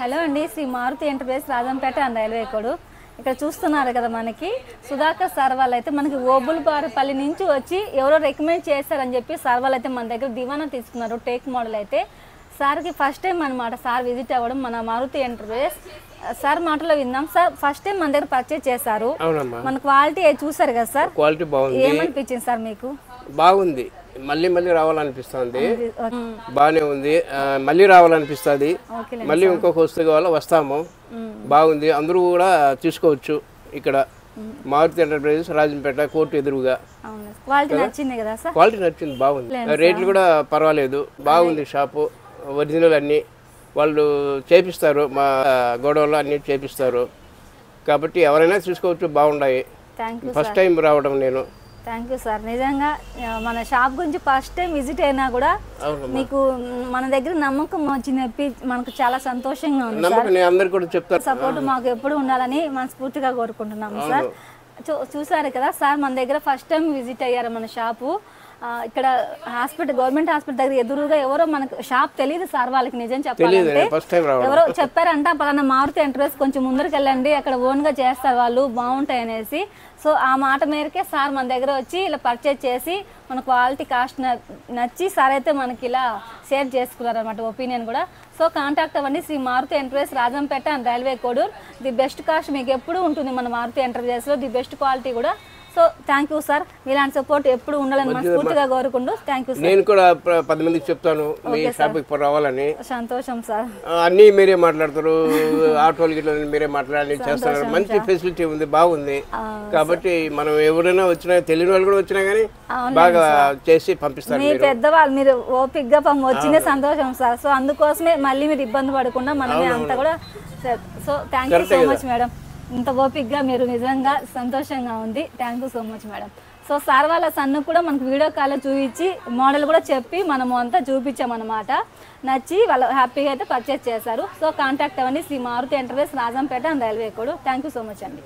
Hello అండి, Shri Maruti enterprise Rajampet and railway కోడ్. ఇక్కడ చూస్తున్నారు కదా, మనకి సుధాకర్ సార్ వాళ్ళు అయితే మనకి ఓబుల్బారపల్లి నుంచి వచ్చి ఎవరో రికమెండ్ చేశారని చెప్పి సార్ వాళ్ళు అయితే మన దగ్గర దివానా తీసుకున్నారు. టేక్ మోడల్ అయితే సార్కి ఫస్ట్ టైం అనమాట సార్ విజిట్ అవ్వడం మన మారుతి ఎంటర్ప్రైజ్. సార్ మాటలో విందాం. సార్ ఫస్ట్ టైం మన దగ్గర పర్చేజ్ చేశారు, మన క్వాలిటీ చూసారు కదా సార్, క్వాలిటీ బాగుంది. ఏమనిపించింది సార్ మీకు? బాగుంది, మళ్ళీ మళ్ళీ రావాలనిపిస్తుంది. బాగానే ఉంది, మళ్ళీ రావాలనిపిస్తుంది. మళ్ళీ ఇంకొక వస్తువు కావాలో వస్తాము. బాగుంది, అందరూ కూడా తీసుకోవచ్చు. ఇక్కడ మారుతి ఎంటర్ప్రైజెస్ రాజంపేట కోర్టు ఎదురుగా. క్వాలిటీ నచ్చింది కదా సార్? క్వాలిటీ నచ్చింది, బాగుంది. రేట్లు కూడా పర్వాలేదు, బాగుంది. షాపు ఒరిజినల్ అన్నీ వాళ్ళు చేపిస్తారు, మా గోడౌన్లో అన్నీ చేపిస్తారు. కాబట్టి ఎవరైనా తీసుకోవచ్చు, బాగున్నాయి. ఫస్ట్ టైం రావడం నేను. Thank you sir. నిజంగా మన షాప్ గురించి ఫస్ట్ టైం విజిట్ అయినా కూడా మీకు మన దగ్గర నమ్మకం వచ్చింది, మనకు చాలా సంతోషంగా ఉంది. అందరు కూడా చెప్తారు, సపోర్ట్ మాకు ఎప్పుడు ఉండాలని మనస్ఫూర్తిగా కోరుకుంటున్నాము సార్. చూసారు కదా సార్, మన దగ్గర ఫస్ట్ టైం విజిట్ అయ్యారు మన షాపు. ఇక్కడ హాస్పిటల్, గవర్నమెంట్ హాస్పిటల్ దగ్గర ఎదురుగా ఎవరో మనకు షాప్ తెలియదు సార్ వాళ్ళకి. నిజం చెప్పాలంటే ఎవరో చెప్పారంట, పలానా మారుతి ఎంటర్ప్రైజ్ కొంచెం ముందరికి వెళ్ళండి, అక్కడ ఓన్గా చేస్తారు వాళ్ళు, బాగుంటాయి అనేసి. సో ఆ మాట మేరకే సార్ మన దగ్గర వచ్చి ఇలా పర్చేజ్ చేసి మన క్వాలిటీ కాస్ట్ నచ్చి సార్ అయితే మనకి ఇలా షేర్ చేసుకున్నారు అనమాట, ఒపీనియన్ కూడా. సో కాంటాక్ట్ అవ్వండి, Shri Maruti enterprise Rajampet and railway Kodur. The best cost మీకు ఎప్పుడు ఉంటుంది మన మారుతి ఎంటర్ప్రైజ్లో, ది బెస్ట్ క్వాలిటీ కూడా. సో థ్యాంక్ యూ సార్, మీలాంటి సపోర్ట్ ఎప్పుడు ఉండాలని మనస్ఫూర్తిగా కోరుకుంటూ. థ్యాంక్ యూ సార్. నేను కూడా 10 మందికి చెప్తాను మీ షాప్కి రావాలని. సంతోషం సార్. అన్నీ మీరే మాట్లాడతారు, ఆటోలు గిట్ల మీరే మాట్లాడి చేస్తారు. మంచి ఫెసిలిటీ ఉంది, బాగుంది. కాబట్టి మనం ఎవరైనా వచ్చినా, తెలియని వాళ్ళు కూడా వచ్చినా కానీ బాగా చేసి పంపిస్తారు. మీ పెద్దవాళ్ళు మీరు ఓపిక్గా వచ్చిందే సంతోషం సార్. సో అందుకోసమే మళ్ళీ మీరు ఇబ్బంది పడకుండా మనమే అంతా కూడా. So thank you so much madam, ఇంత ఓపిక్గా మీరు, నిజంగా సంతోషంగా ఉంది. Thank you so much madam. So sir వాళ్ళ సన్ను కూడా మనకు వీడియో కాల్లో చూపించి మోడల్ కూడా చెప్పి మనము అంతా చూపించామన్నమాట. నచ్చి వాళ్ళు హ్యాపీగా అయితే పర్చేస్ చేశారు. సో కాంటాక్ట్ అవ్వండి, Shri Maruti enterprise Rajampet and railway కోడ్. థ్యాంక్ యూ సో మచ్ అండి.